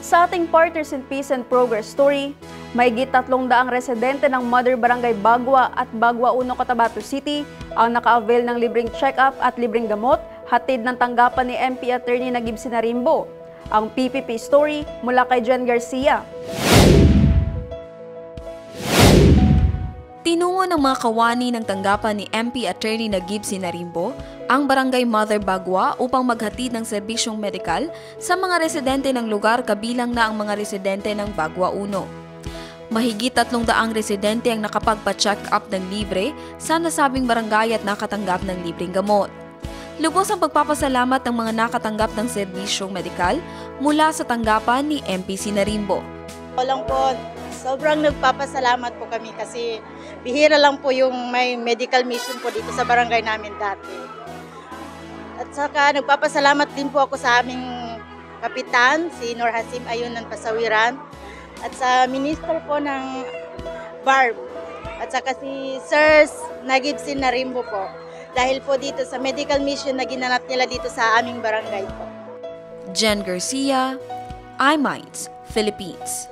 Sa ating Partners in Peace and Progress story, mahigit 300 residente ng Mother Barangay Bagwa at Bagwa 1 Cotabato City ang naka-avail ng libreng check-up at libreng gamot hatid ng tanggapan ni MP Attorney Nagib Sinarimbo. Ang PPP story mula kay Jen Garcia. Tinungo ng mga kawani ng tanggapan ni MP Attorney Nagib Sinarimbo ang Barangay Mother Bagwa upang maghatid ng serbisyong medikal sa mga residente ng lugar kabilang na ang mga residente ng Bagwa 1. Mahigit 300 residente ang nakapagpa-check up ng libre sa nasabing barangay at nakatanggap ng libreng gamot. Lubos ang pagpapasalamat ng mga nakatanggap ng serbisyong medikal mula sa tanggapan ni MP Sinarimbo. Lang po, sobrang nagpapasalamat po kami kasi bihira lang po yung may medical mission po dito sa barangay namin dati. At saka nagpapasalamat din po ako sa aming kapitan, si Nor Hasim Ayunan Pasawiran, at sa minister po ng BARB, at saka si Sir Nagib Sinarimbo po. Dahil po dito sa medical mission na ginanap nila dito sa aming barangay po. Jen Garcia, iMinds, Philippines.